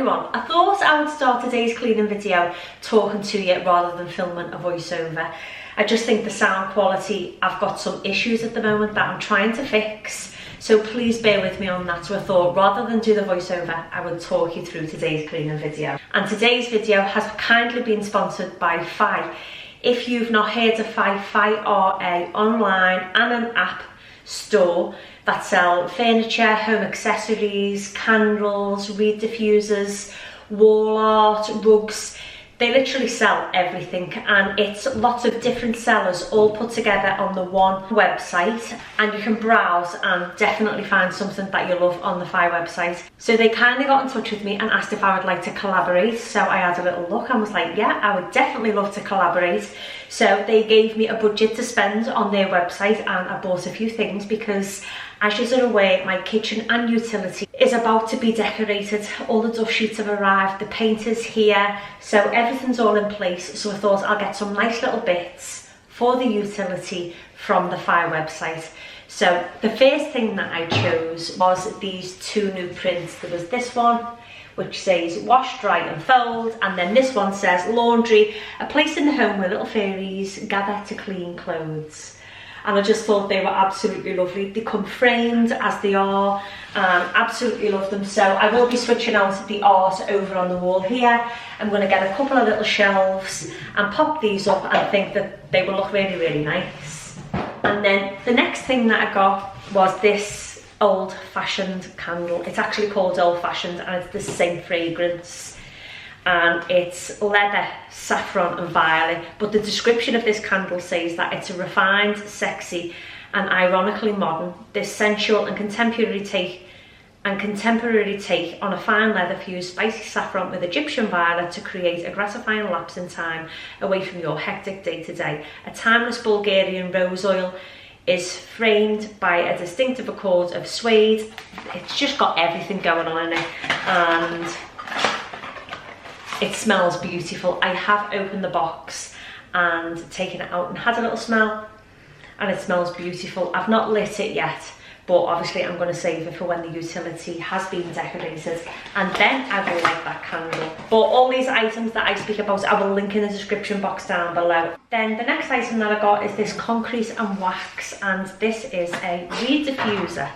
everyone, I thought I would start today's cleaning video talking to you rather than filming a voiceover. I just think the sound quality, I've got some issues at the moment that I'm trying to fix, so please bear with me on that. So I thought rather than do the voiceover, I would talk you through today's cleaning video. And today's video has kindly been sponsored by Fi. If you've not heard of Fi, Fi are an online and an app store that sell furniture, home accessories, candles, reed diffusers, wall art, rugs. They literally sell everything, and it's lots of different sellers all put together on the one website, and you can browse and definitely find something that you love on the Fi website. So they kindly got in touch with me and asked if I would like to collaborate, so I had a little look and was like, yeah, I would definitely love to collaborate. So they gave me a budget to spend on their website, and I bought a few things because, as you're aware, my kitchen and utility is about to be decorated. All the dust sheets have arrived, the paint is here, so everything's all in place. So I thought I'll get some nice little bits for the utility from the Fi website. So the first thing that I chose was these two new prints. There was this one, which says wash, dry and fold, and then this one says laundry, a place in the home where little fairies gather to clean clothes. And I just thought they were absolutely lovely. They come framed as they are, absolutely love them. So I will be switching out the art over on the wall here. I'm going to get a couple of little shelves and pop these up, and I think that they will look really, really nice. And then the next thing that I got was this old-fashioned candle. It's actually called old-fashioned, and it's the same fragrance, and it's leather, saffron and violet, but the description of this candle says that it's a refined, sexy and ironically modern, this sensual and contemporary take on a fine leather fused spicy saffron with Egyptian violet to create a gratifying lapse in time away from your hectic day-to-day. A timeless Bulgarian rose oil is framed by a distinctive accord of suede. It's just got everything going on in it, and it smells beautiful. I have opened the box and taken it out and had a little smell, and it smells beautiful. I've not lit it yet, but obviously I'm going to save it for when the utility has been decorated, and then I will light that candle. But all these items that I speak about, I will link in the description box down below. Then the next item that I got is this concrete and wax, and this is a reed diffuser,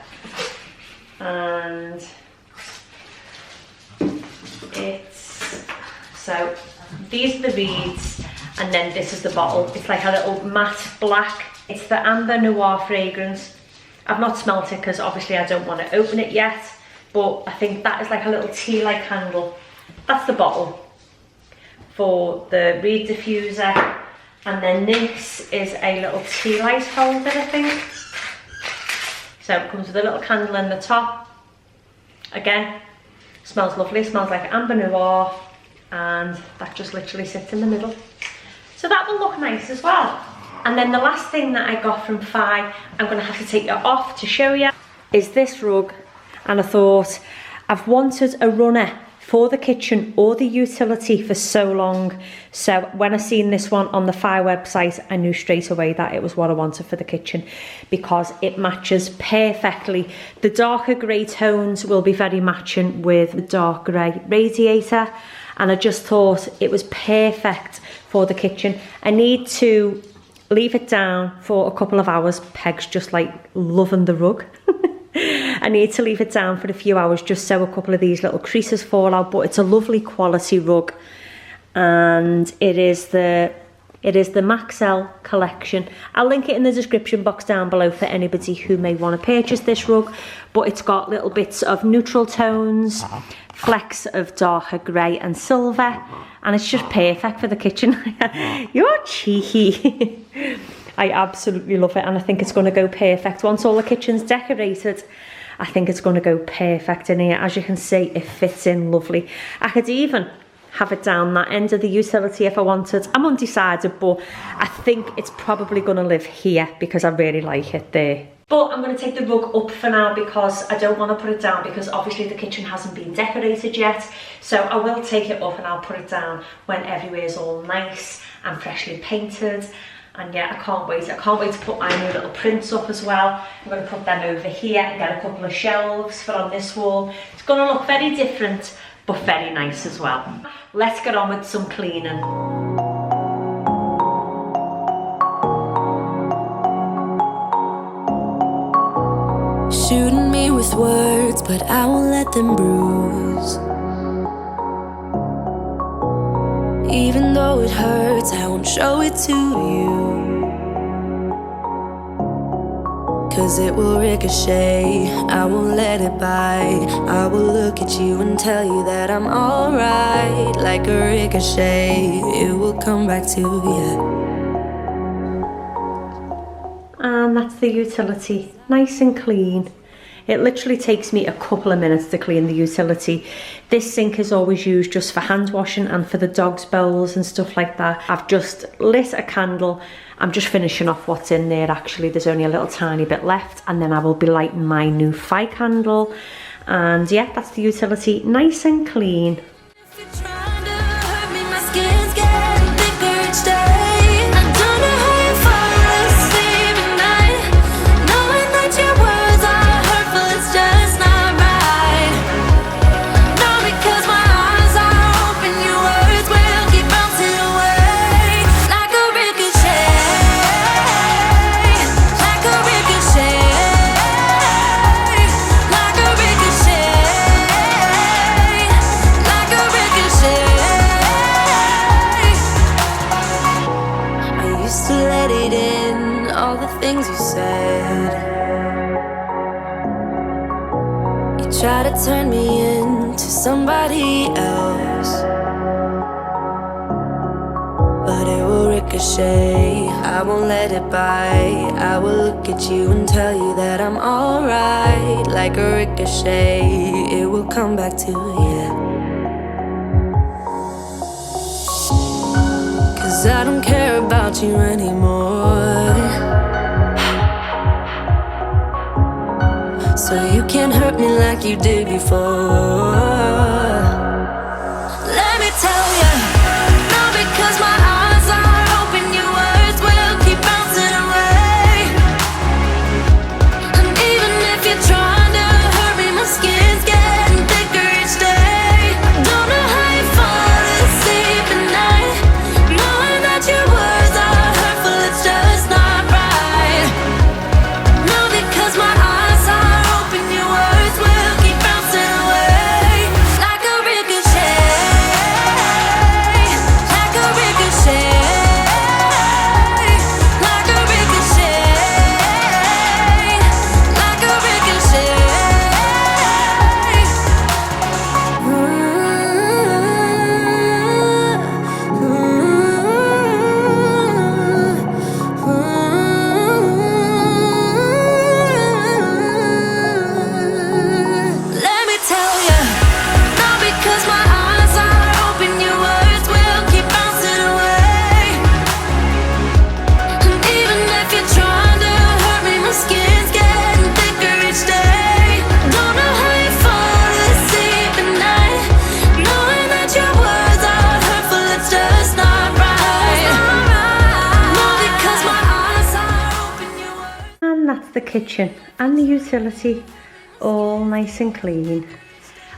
and so these are the reeds, and then this is the bottle. It's like a little matte black. It's the Amber Noir fragrance. I've not smelt it because obviously I don't want to open it yet, but I think that is like a little tea-light candle. That's the bottle for the reed diffuser, and then this is a little tea light holder, I think. So it comes with a little candle in the top. Again, smells lovely, smells like Amber Noir, and that just literally sits in the middle. So that will look nice as well. And then the last thing that I got from Fi, I'm going to have to take it off to show you, is this rug. And I thought, I've wanted a runner for the kitchen or the utility for so long. So when I seen this one on the Fi website, I knew straight away that it was what I wanted for the kitchen, because it matches perfectly. The darker grey tones will be very matching with the dark grey radiator, and I just thought it was perfect for the kitchen. I need to leave it down for a couple of hours. Peg's just like loving the rug. I need to leave it down for a few hours just so a couple of these little creases fall out, but it's a lovely quality rug, and it is the Maxell collection. I'll link it in the description box down below for anybody who may want to purchase this rug, but it's got little bits of neutral tones, flecks of darker grey and silver, and it's just perfect for the kitchen. You're cheeky. I absolutely love it, and I think it's going to go perfect. Once all the kitchen's decorated, I think it's going to go perfect in here. As you can see, it fits in lovely. I could even have it down that end of the utility if I wanted. I'm undecided, but I think it's probably going to live here because I really like it there. But I'm going to take the rug up for now because I don't want to put it down, because obviously the kitchen hasn't been decorated yet. So I will take it up and I'll put it down when everywhere's all nice and freshly painted. And yeah, I can't wait to put my new little prints up as well. I'm going to put them over here and get a couple of shelves for on this wall. It's going to look very different but very nice as well. Let's get on with some cleaning. Shooting me with words, but I won't let them bruise. Even though it hurts, I won't show it to you. 'Cause it will ricochet, I won't let it bite. I will look at you and tell you that I'm alright. Like a ricochet, it will come back to you. And that's the utility, nice and clean. It literally takes me a couple of minutes to clean the utility. This sink is always used just for hand washing and for the dog's bowls and stuff like that. I've just lit a candle. I'm just finishing off what's in there actually. There's only a little tiny bit left, and then I will be lighting my new fire candle. And yeah, that's the utility, nice and clean. Try to turn me into somebody else, but it will ricochet, I won't let it bite. I will look at you and tell you that I'm alright. Like a ricochet, it will come back to you. 'Cause I don't care about you anymore, so you can't hurt me like you did before. Let me tell you, not because my eyes are open, your words will keep bouncing away. And even if you're trying to hurt me, my skin's getting thicker each day. Don't know how you fall asleep at night, knowing that your words are hurtful, it's just not right. No, because my eyes are open, your words will keep bouncing away. Like a ricochet, like a ricochet, like a ricochet, like a ricochet. Let me tell you, not because my eyes are open, your words will keep bouncing away. And even if you're trying to hurt me, my skin's getting thicker each day. Don't know how you fall asleep at night, knowing that your words are hurtful, it's just not right. No, because my eyes are open, your words. And that's the kitchen and the utility, all nice and clean.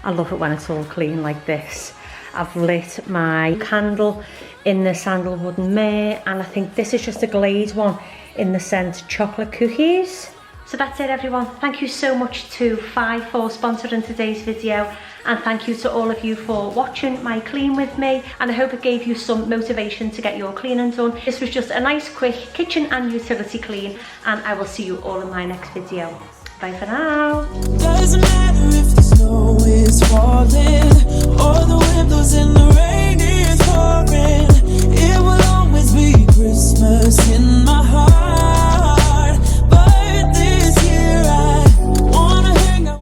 I love it when it's all clean like this. I've lit my candle in the sandalwood and myrrh, and I think this is just a glazed one in the scent chocolate cookies. So that's it everyone. Thank you so much to Fi for sponsoring today's video, and thank you to all of you for watching my clean with me, and I hope it gave you some motivation to get your cleaning done. This was just a nice quick kitchen and utility clean, and I will see you all in my next video. Bye for now. Doesn't matter.